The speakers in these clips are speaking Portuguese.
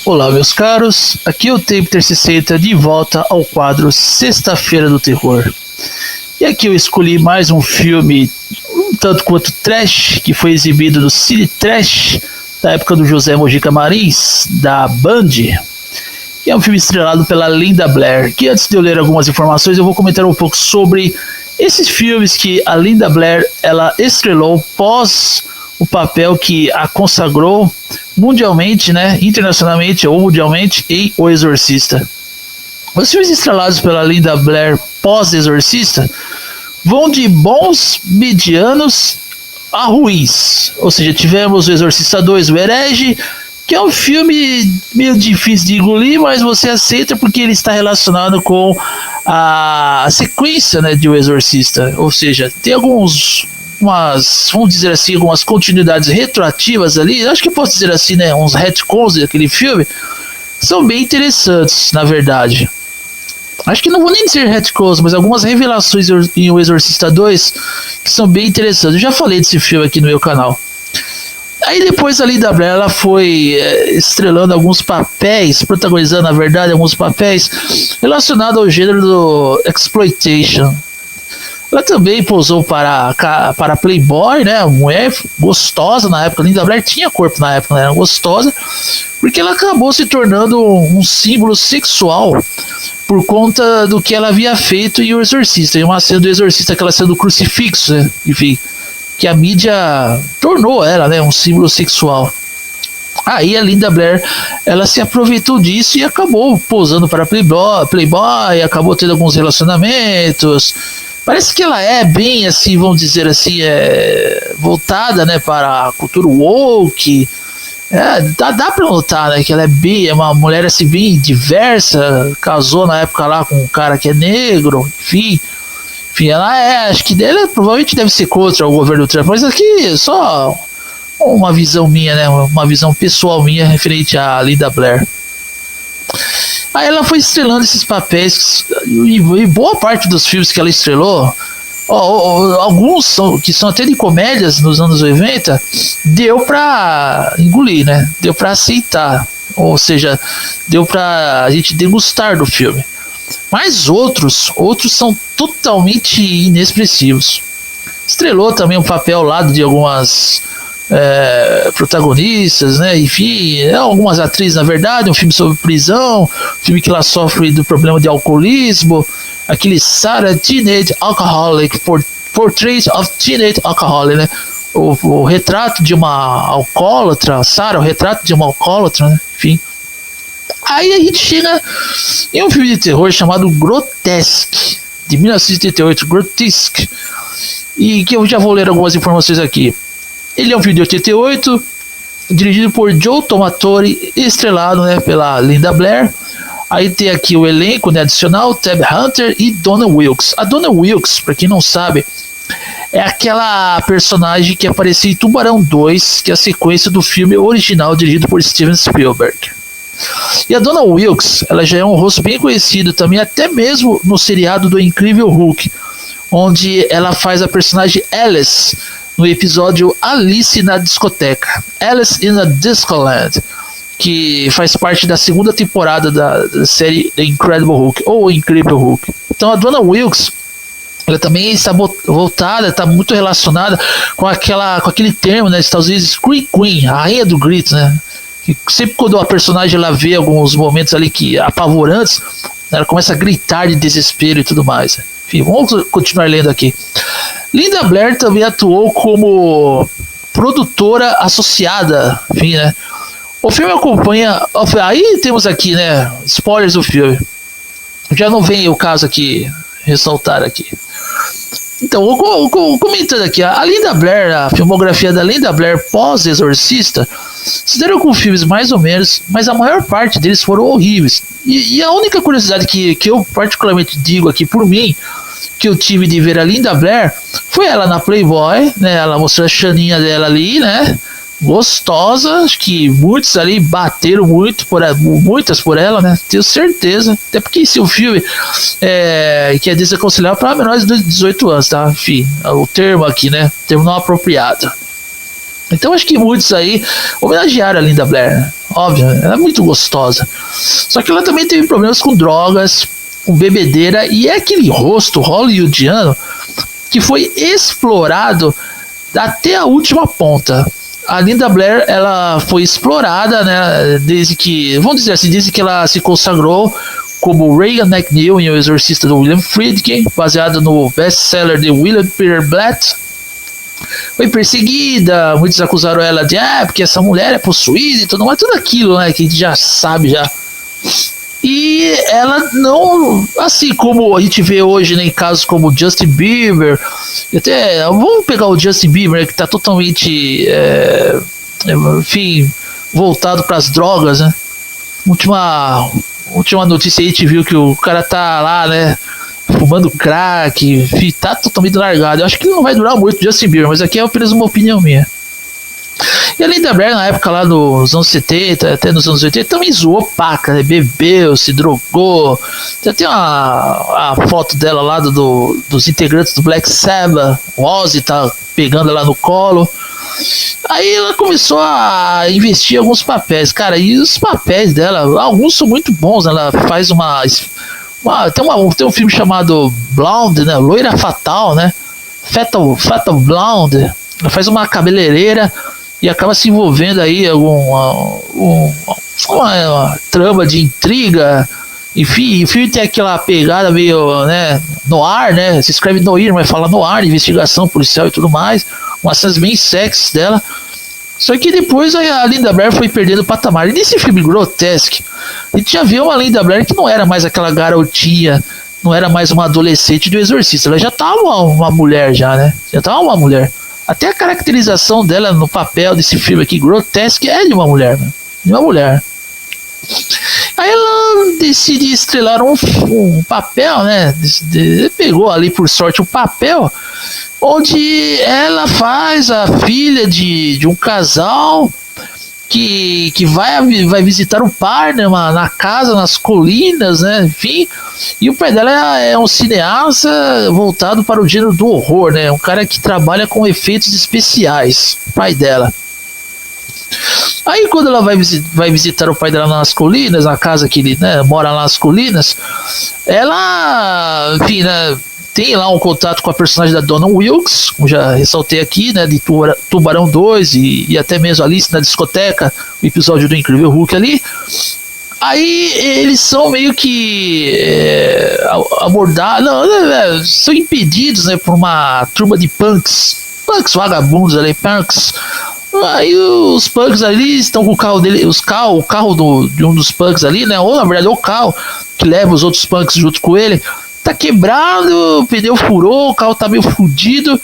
Olá, meus caros, aqui é o Tempter 60 de volta ao quadro Sexta-feira do Terror. E aqui eu escolhi mais um filme um tanto quanto trash, que foi exibido no Cine Trash, da época do José Mojica Marins, da Band. E é um filme estrelado pela Linda Blair, que antes de eu ler algumas informações eu vou comentar um pouco sobre esses filmes que a Linda Blair ela estrelou pós o papel que a consagrou mundialmente, né, internacionalmente ou mundialmente em O Exorcista. Os filmes estrelados pela Linda Blair pós-Exorcista vão de bons, medianos a ruins. Ou seja, tivemos O Exorcista 2, O Herege, que é um filme meio difícil de engolir, mas você aceita porque ele está relacionado com a sequência, né, de O Exorcista. Ou seja, tem vamos dizer assim, algumas continuidades retroativas ali, acho que posso dizer assim, né, uns retcons daquele filme, são bem interessantes, na verdade. Acho que não vou nem dizer retcons, mas algumas revelações em O Exorcista 2 que são bem interessantes. Eu já falei desse filme aqui no meu canal. Aí depois a Linda Blair ela foi estrelando alguns papéis, protagonizando na verdade alguns papéis relacionados ao gênero do exploitation. Ela também posou para Playboy, né? Uma mulher gostosa na época. A Linda Blair tinha corpo na época, né? Era gostosa, porque ela acabou se tornando um símbolo sexual por conta do que ela havia feito em O Exorcista. Em uma cena do Exorcista, aquela cena do crucifixo, né? Enfim, que a mídia tornou ela, né, um símbolo sexual. Aí a Linda Blair ela se aproveitou disso e acabou posando para Playboy, acabou tendo alguns relacionamentos. Parece que ela é bem assim, vamos dizer assim, voltada, né, para a cultura woke. Dá pra notar, né, que ela é uma mulher assim bem diversa, casou na época lá com um cara que é negro, enfim, ela acho que dela provavelmente deve ser contra o governo Trump, mas aqui é só uma visão minha, né, uma visão pessoal minha referente a Linda Blair. Aí ela foi estrelando esses papéis e boa parte dos filmes que ela estrelou, alguns que são até de comédias nos anos 90, deu pra engolir, né? Deu pra aceitar, ou seja, deu pra a gente degustar do filme. Mas outros são totalmente inexpressivos. Estrelou também um papel ao lado de algumas protagonistas, né? Enfim, algumas atrizes, na verdade, um filme sobre prisão, um filme que ela sofre do problema de alcoolismo, aquele Sarah Teenage Alcoholic, Portrait of Teenage Alcoholic, né? O retrato de uma alcoólatra, Sarah, o retrato de uma alcoólatra, né? Enfim. Aí a gente chega em um filme de terror chamado Grotesque, de 1988, Grotesque, e que eu já vou ler algumas informações aqui. Ele é um filme de 88, dirigido por Joe Tomatore, estrelado, né, pela Linda Blair. Aí tem aqui o elenco, né, adicional, Tab Hunter e Donna Wilkes. A Donna Wilkes, para quem não sabe, é aquela personagem que apareceu em Tubarão 2, que é a sequência do filme original dirigido por Steven Spielberg. E a Donna Wilkes, ela já é um rosto bem conhecido também, até mesmo no seriado do Incrível Hulk, onde ela faz a personagem Alice, no episódio Alice na Discoteca, Alice in a Discoland, que faz parte da segunda temporada da série The Incredible Hulk, ou Incrível Hulk. Então a Donna Wilkes, ela também está voltada, está muito relacionada com aquele termo, né, Estados Unidos, Scream Queen, a rainha do grito, né, que sempre quando a personagem ela vê alguns momentos ali que apavorantes, ela começa a gritar de desespero e tudo mais. Enfim, vamos continuar lendo aqui. Linda Blair também atuou como produtora associada, enfim, né? O filme acompanha. Aí temos aqui, né? Spoilers do filme. Já não vem o caso aqui ressaltar aqui. Então, comentando aqui, a Linda Blair, a filmografia da Linda Blair pós-Exorcista, se deram com filmes mais ou menos, mas a maior parte deles foram horríveis. E a única curiosidade que eu particularmente digo aqui por mim, que eu tive de ver a Linda Blair, foi ela na Playboy, né? Ela mostrou a chaninha dela ali, né? Gostosa, acho que muitos ali bateram muitas por ela, né? Tenho certeza, até porque esse é um filme que é desaconselhável para menores de 18 anos, tá? Enfim, o termo aqui, né? O termo não apropriado. Então acho que muitos aí homenagearam a Linda Blair, né? óbvio, ela é muito gostosa. Só que ela também teve problemas com drogas, com bebedeira, e é aquele rosto hollywoodiano que foi explorado até a última ponta. A Linda Blair, ela foi explorada, né, desde que, vamos dizer assim, desde que ela se consagrou como Regan McNeil em O Exorcista do William Friedkin, baseado no best-seller de William Peter Blatt. Foi perseguida, muitos acusaram ela de porque essa mulher é possuída e tudo mais, tudo aquilo, né, que a gente já sabe já. E ela não, assim como a gente vê hoje, né, em casos como Justin Bieber, até vamos pegar o Justin Bieber, né, que está totalmente, enfim, voltado para as drogas, né? Última notícia aí, a gente viu que o cara tá lá, né, fumando crack, enfim, tá totalmente largado. Eu acho que não vai durar muito o Justin Bieber, mas aqui é apenas uma opinião minha. E a Linda Blair, na época lá nos anos 70, até nos anos 80, também zoou paca, né? Bebeu, se drogou. Já tem a foto dela lá dos integrantes do Black Sabbath. O Ozzy tá pegando ela no colo. Aí ela começou a investir em alguns papéis, cara. E os papéis dela, alguns são muito bons. Ela faz tem um filme chamado Blonde, né? Loira Fatal, né? Fatal Blonde. Ela faz uma cabeleireira e acaba se envolvendo aí uma trama de intriga. Enfim, o filme tem aquela pegada meio, né, noir, né? Se escreve noir, mas fala noir, investigação policial e tudo mais. Umas cenas bem sexys dela. Só que depois a Linda Blair foi perdendo o patamar. E nesse filme Grotesque, a gente já viu uma Linda Blair que não era mais aquela garotinha, não era mais uma adolescente do Exorcista. Ela já estava uma mulher já, né? Já estava uma mulher. Até a caracterização dela no papel desse filme aqui, Grotesque, é de uma mulher, né? De uma mulher. Aí ela decide estrelar um papel, né? Pegou ali por sorte um papel onde ela faz a filha de um casal que vai visitar o pai, né, na casa, nas colinas, né, enfim. E o pai dela é um cineasta voltado para o gênero do horror, né, um cara que trabalha com efeitos especiais, o pai dela. Aí quando ela vai visitar o pai dela nas colinas, na casa que ele, né, mora lá nas colinas, ela, enfim, né, tem lá um contato com a personagem da Donna Wilkes, como já ressaltei aqui, né, de Tubarão 2 e até mesmo Alice na discoteca, o episódio do Incrível Hulk ali. Aí eles são meio que abordados, são impedidos, né, por uma turma de punks vagabundos ali, punks. Aí os punks ali estão com o carro dele, o carro de um dos punks ali, né, ou na verdade o carro que leva os outros punks junto com ele, tá quebrado, o pneu furou, o carro tá meio fudido.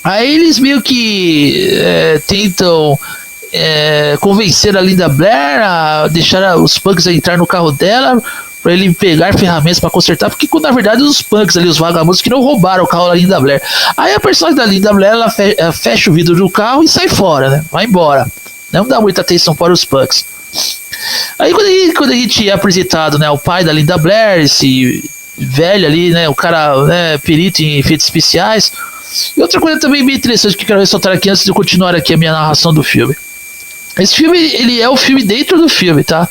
Aí eles meio que tentam convencer a Linda Blair a deixar os punks entrar no carro dela para ele pegar ferramentas para consertar, porque na verdade os punks ali, os vagabundos que não roubaram o carro da Linda Blair. Aí a personagem da Linda Blair, ela fecha o vidro do carro e sai fora, né? Vai embora. Não dá muita atenção para os punks. Aí quando a gente é apresentado, né, o pai da Linda Blair, esse velho ali, né, o cara, né, perito em efeitos especiais. E outra coisa também bem interessante que eu quero ressaltar aqui antes de eu continuar aqui a minha narração do filme. Esse filme, ele é o filme dentro do filme, tá?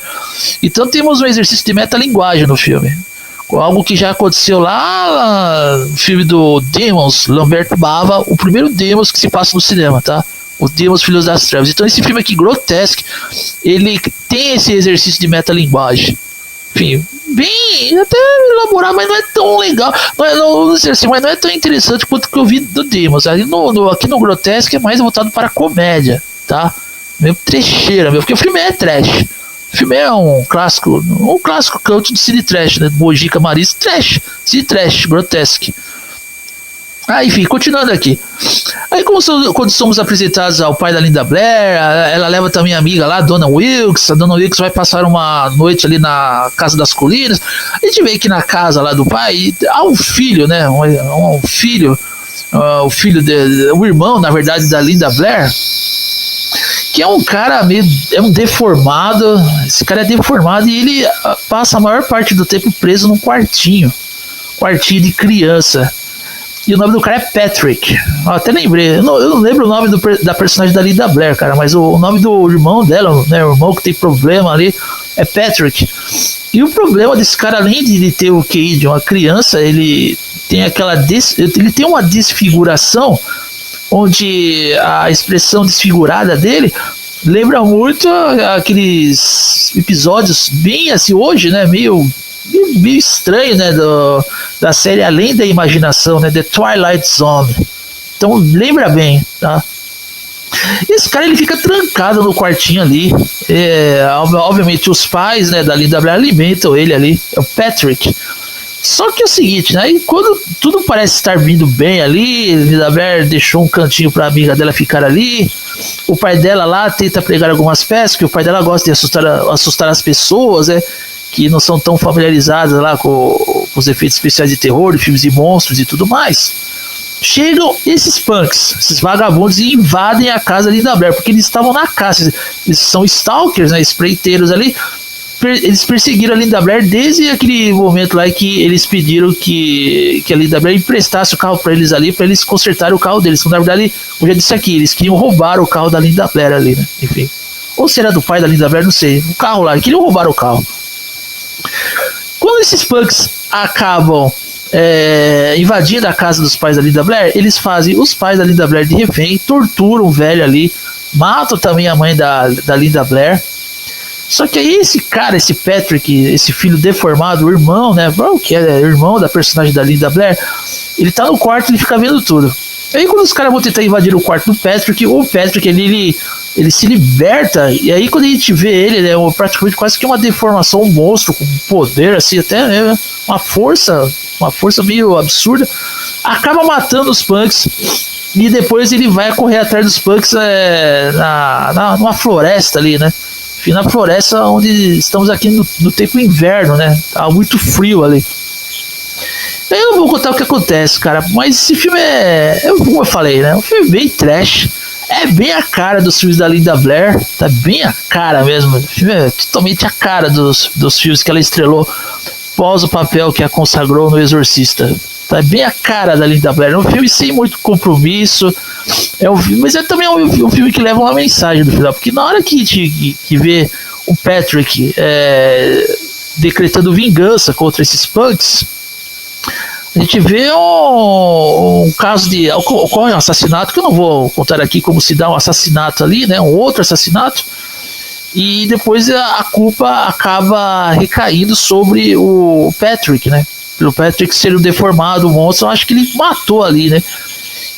Então temos um exercício de metalinguagem no filme. Algo que já aconteceu lá no filme do Demons, Lamberto Bava, o primeiro Demons que se passa no cinema, tá? O Demons Filhos das Trevas. Então esse filme aqui, Grotesque, ele tem esse exercício de metalinguagem. Enfim, bem até elaborado, mas não é tão legal. Não sei assim, mas não é tão interessante quanto que eu vi do Demons. Aqui no Grotesque é mais voltado para a comédia, tá? Meio trecheira, porque o filme é trash. O filme é um clássico cult do cine trash, né? Mojica Maris, trash, cine trash, Grotesque. Enfim, continuando aqui. Aí quando somos apresentados ao pai da Linda Blair, ela leva também a amiga lá, a Donna Wilkes. A Donna Wilkes vai passar uma noite ali na Casa das Colinas. A gente vê que na casa lá do pai há um filho, né? Um filho, o irmão, na verdade, da Linda Blair, que é um cara é um deformado. Esse cara é deformado e ele passa a maior parte do tempo preso num quartinho de criança. E o nome do cara é Patrick. Eu até lembrei. Eu não lembro o nome da personagem da Linda Blair, cara. Mas o nome do irmão dela, né? O irmão que tem problema ali, é Patrick. E o problema desse cara, além de ter o QI de uma criança, ele tem ele tem uma desfiguração, onde a expressão desfigurada dele lembra muito aqueles episódios bem assim hoje, né? Meio estranho, né? Da série Além da Imaginação, né? The Twilight Zone. Então lembra bem, tá? Esse cara ele fica trancado no quartinho ali. Obviamente os pais, né, da Linda Blair alimentam ele ali. É o Patrick. Só que é o seguinte, né? E quando tudo parece estar vindo bem ali, Linda Blair deixou um cantinho pra amiga dela ficar ali. O pai dela lá tenta pregar algumas peças, que o pai dela gosta de assustar as pessoas, né? Que não são tão familiarizadas lá com os efeitos especiais de terror, de filmes de monstros e tudo mais. Chegam esses punks, esses vagabundos, e invadem a casa da Linda Blair, porque eles estavam na casa. Eles são stalkers, né? Espreiteiros ali. Eles perseguiram a Linda Blair desde aquele momento lá que eles pediram que a Linda Blair emprestasse o carro para eles consertarem o carro deles. Na verdade, eu já disse aqui, eles queriam roubar o carro da Linda Blair ali, né? Enfim. Ou será do pai da Linda Blair, não sei. O carro lá, queriam roubar o carro. Quando esses punks acabam invadindo a casa dos pais da Linda Blair, eles fazem os pais da Linda Blair de refém, torturam o velho ali, matam também a mãe da Linda Blair. Só que aí esse cara, esse Patrick, esse filho deformado, o irmão, né, que é irmão da personagem da Linda Blair, ele tá no quarto e ele fica vendo tudo. Aí quando os caras vão tentar invadir o quarto do Patrick, o Patrick ele se liberta, e aí quando a gente vê ele, é praticamente quase que uma deformação, um monstro com poder, assim, até né, uma força meio absurda, acaba matando os punks, e depois ele vai correr atrás dos punks numa floresta ali, né? Enfim, na floresta onde estamos aqui no tempo inverno, né? Tá muito frio ali. Eu não vou contar o que acontece, cara, mas esse filme como eu falei, né? Um filme bem trash. É bem a cara dos filmes da Linda Blair, tá bem a cara mesmo. O filme é totalmente a cara dos filmes que ela estrelou pós o papel que a consagrou no Exorcista. Tá bem a cara da Linda Blair. É um filme sem muito compromisso. Mas é também um filme que leva uma mensagem do final. Porque na hora que vê o Patrick decretando vingança contra esses punks, a gente vê um caso de... Ocorre um assassinato, que eu não vou contar aqui como se dá um assassinato ali, né? Um outro assassinato. E depois a culpa acaba recaindo sobre o Patrick, né? Pelo Patrick ser o deformado, o monstro, eu acho que ele matou ali, né?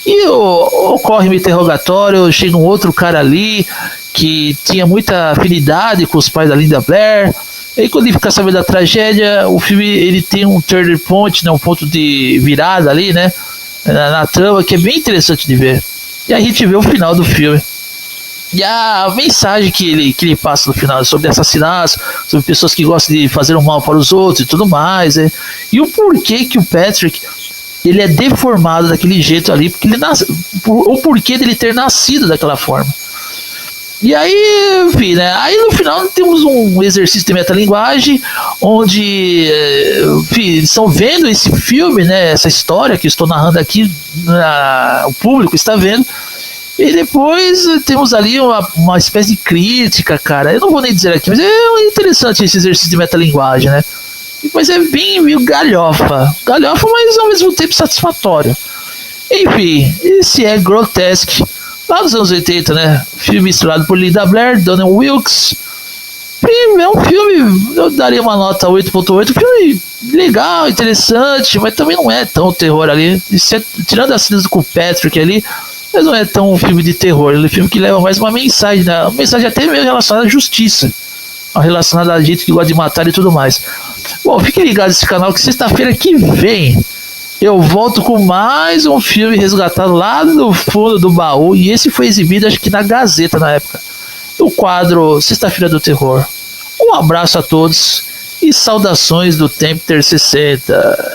E ocorre um interrogatório, chega um outro cara ali que tinha muita afinidade com os pais da Linda Blair. E aí, quando ele fica sabendo da tragédia, o filme ele tem um turning point, né, um ponto de virada ali, né, na trama, que é bem interessante de ver. E aí a gente vê o final do filme. E a mensagem que ele passa no final sobre assassinatos, sobre pessoas que gostam de fazer um mal para os outros e tudo mais, né? E o porquê que o Patrick ele é deformado daquele jeito ali, porque o porquê dele ter nascido daquela forma. E aí, enfim, né? Aí no final temos um exercício de metalinguagem, onde, enfim, eles estão vendo esse filme, né? Essa história que eu estou narrando aqui, o público está vendo. E depois temos ali uma espécie de crítica, cara. Eu não vou nem dizer aqui, mas é interessante esse exercício de metalinguagem, né? Mas é bem meio galhofa. Galhofa, mas ao mesmo tempo satisfatório. Enfim, esse é Grotesque, lá dos anos 80, né? Filme estrelado por Linda Blair, Donna Wilkes. E é um filme, eu daria uma nota 8.8. Filme legal, interessante, mas também não é tão terror ali. Tirando as cenas com o Patrick ali, mas não é tão um filme de terror. É um filme que leva mais uma mensagem, né? Uma mensagem até meio relacionada à justiça, relacionada a gente que gosta de matar e tudo mais. Bom, fiquem ligados nesse canal que sexta-feira que vem eu volto com mais um filme resgatado lá no fundo do baú. E esse foi exibido, acho que na Gazeta na época, no quadro Sexta-feira do Terror. Um abraço a todos e saudações do Tempter 60.